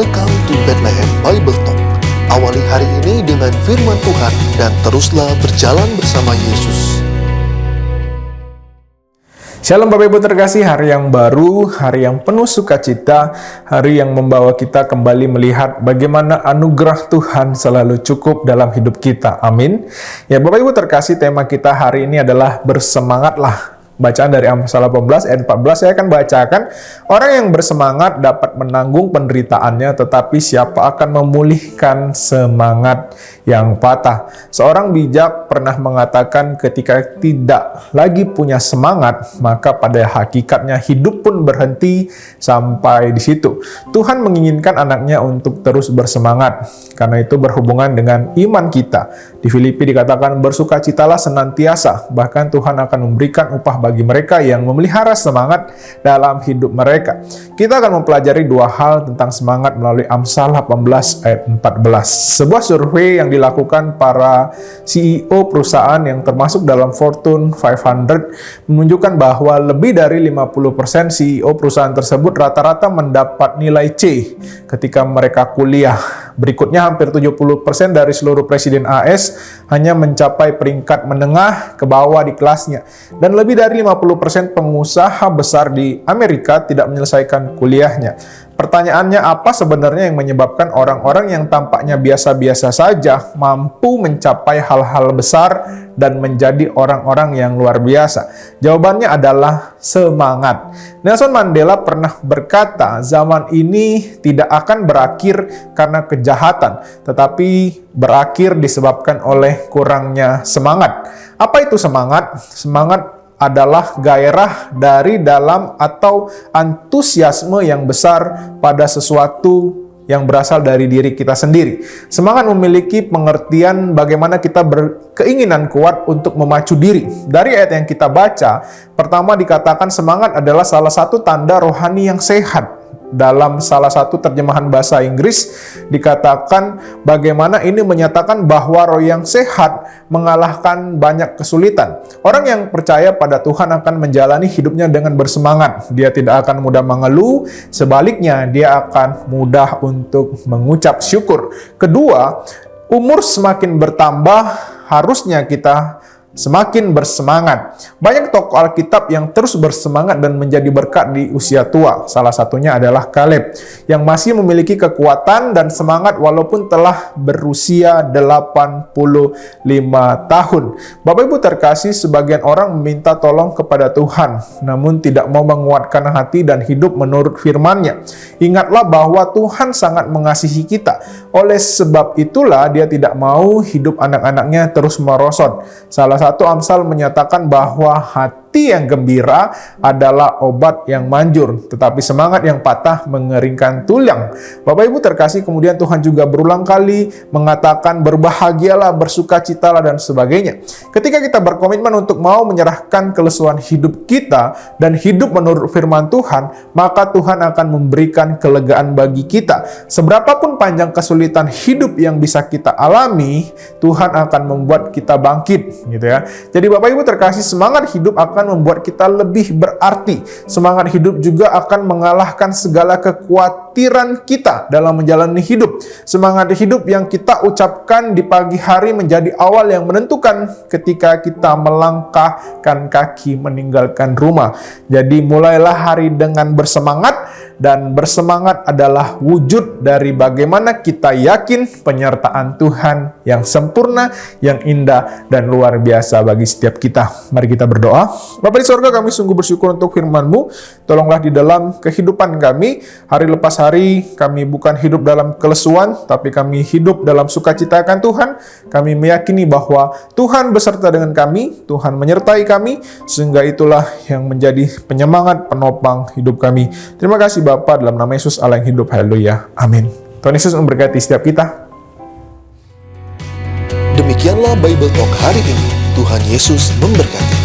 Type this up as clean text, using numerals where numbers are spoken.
Welcome to Bethlehem Bible Talk. Awali hari ini dengan firman Tuhan dan teruslah berjalan bersama Yesus. Shalom Bapak Ibu terkasih, hari yang baru, hari yang penuh sukacita, hari yang membawa kita kembali melihat bagaimana anugerah Tuhan selalu cukup dalam hidup kita. Amin. Ya Bapak Ibu terkasih, tema kita hari ini adalah bersemangatlah. Bacaan dari Amsal 18 ayat 14 saya akan bacakan. Orang yang bersemangat dapat menanggung penderitaannya, tetapi siapa akan memulihkan semangat yang patah? Seorang bijak pernah mengatakan ketika tidak lagi punya semangat, maka pada hakikatnya hidup pun berhenti sampai di situ. Tuhan menginginkan anaknya untuk terus bersemangat, karena itu berhubungan dengan iman kita. Di Filipi dikatakan bersukacitalah senantiasa, bahkan Tuhan akan memberikan upah bagi mereka yang memelihara semangat dalam hidup mereka. Kita akan mempelajari dua hal tentang semangat melalui Amsal 18 ayat 14. Sebuah survei yang dilakukan para CEO perusahaan yang termasuk dalam Fortune 500 menunjukkan bahwa lebih dari 50% CEO perusahaan tersebut rata-rata mendapat nilai C ketika mereka kuliah. Berikutnya hampir 70% dari seluruh presiden AS hanya mencapai peringkat menengah ke bawah di kelasnya. Dan lebih dari 50% pengusaha besar di Amerika tidak menyelesaikan kuliahnya. Pertanyaannya, apa sebenarnya yang menyebabkan orang-orang yang tampaknya biasa-biasa saja mampu mencapai hal-hal besar dan menjadi orang-orang yang luar biasa? Jawabannya adalah semangat. Nelson Mandela pernah berkata, zaman ini tidak akan berakhir karena kejahatan, tetapi berakhir disebabkan oleh kurangnya semangat. Apa itu semangat? Semangat adalah gairah dari dalam atau antusiasme yang besar pada sesuatu yang berasal dari diri kita sendiri. Semangat memiliki pengertian bagaimana kita berkeinginan kuat untuk memacu diri. Dari ayat yang kita baca, pertama dikatakan semangat adalah salah satu tanda rohani yang sehat. Dalam salah satu terjemahan bahasa Inggris dikatakan bagaimana ini menyatakan bahwa roh yang sehat mengalahkan banyak kesulitan. Orang yang percaya pada Tuhan akan menjalani hidupnya dengan bersemangat. Dia tidak akan mudah mengeluh, sebaliknya dia akan mudah untuk mengucap syukur. Kedua, umur semakin bertambah, harusnya kita semakin bersemangat. Banyak tokoh Alkitab yang terus bersemangat dan menjadi berkat di usia tua. Salah satunya adalah Kaleb, yang masih memiliki kekuatan dan semangat walaupun telah berusia 85 tahun. Bapak Ibu terkasih, sebagian orang meminta tolong kepada Tuhan, namun tidak mau menguatkan hati dan hidup menurut firman-Nya. Ingatlah bahwa Tuhan sangat mengasihi kita. Oleh sebab itulah dia tidak mau hidup anak-anaknya terus merosot. Salah satu Amsal menyatakan bahwa hati yang gembira adalah obat yang manjur, tetapi semangat yang patah mengeringkan tulang. Bapak Ibu terkasih, kemudian Tuhan juga berulang kali mengatakan berbahagialah, bersukacitalah, dan sebagainya. Ketika kita berkomitmen untuk mau menyerahkan kelesuan hidup kita dan hidup menurut firman Tuhan, maka Tuhan akan memberikan kelegaan bagi kita. Seberapapun panjang kesulitan hidup yang bisa kita alami, Tuhan akan membuat kita bangkit, gitu ya. Jadi Bapak Ibu terkasih, semangat hidup akan membuat kita lebih berarti. Semangat hidup juga akan mengalahkan segala kekhawatiran kita dalam menjalani hidup. Semangat hidup yang kita ucapkan di pagi hari menjadi awal yang menentukan ketika kita melangkahkan kaki meninggalkan rumah. Jadi mulailah hari dengan bersemangat, dan bersemangat adalah wujud dari bagaimana kita yakin penyertaan Tuhan yang sempurna, yang indah, dan luar biasa bagi setiap kita. Mari kita berdoa. Bapa di sorga, kami sungguh bersyukur untuk firman-Mu. Tolonglah di dalam kehidupan kami, hari lepas hari, kami bukan hidup dalam kelesuan, tapi kami hidup dalam sukacita akan Tuhan. Kami meyakini bahwa Tuhan beserta dengan kami, Tuhan menyertai kami, sehingga itulah yang menjadi penyemangat, penopang hidup kami. Terima kasih Bapa, dalam nama Yesus Allah yang hidup. Haleluya. Amin. Tuhan Yesus memberkati setiap kita. Demikianlah Bible Talk hari ini. Tuhan Yesus memberkati.